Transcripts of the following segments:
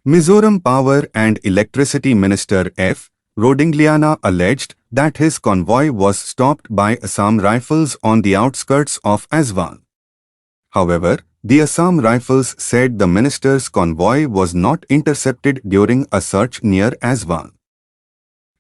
Mizoram Power and Electricity Minister F. Rodingliana alleged that his convoy was stopped by Assam Rifles on the outskirts of Aizawl. However, the Assam Rifles said the minister's convoy was not intercepted during a search near Aizawl.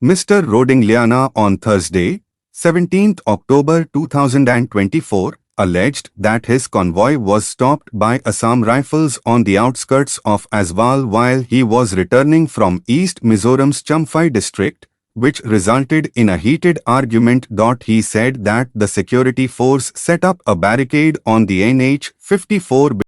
Mr. Rodingliana on Thursday, 17th October 2024, alleged that his convoy was stopped by Assam Rifles on the outskirts of Aizawl while he was returning from East Mizoram's Champhai district, which resulted in a heated argument. He said that the security force set up a barricade on the NH 54.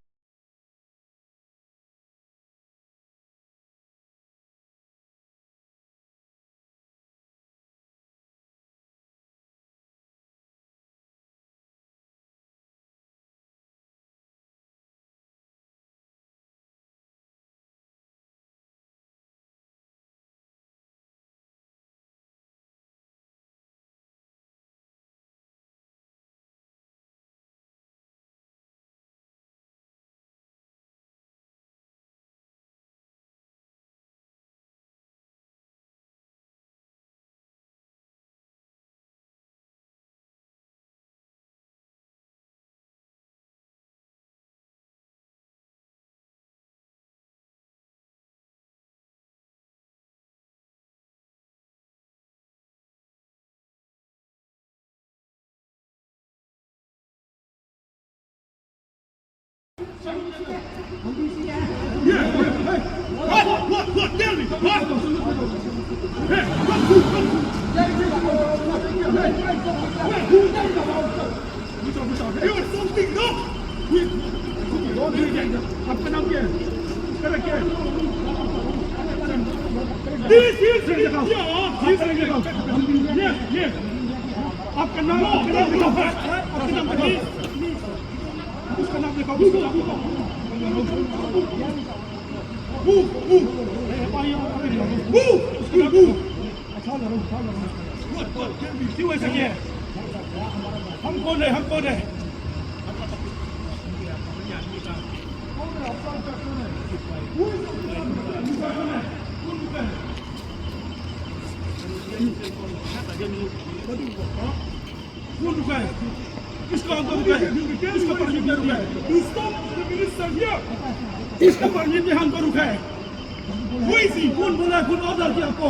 इसका permit हम को रुका है कोई सी कौन बोला कौन order किया आपको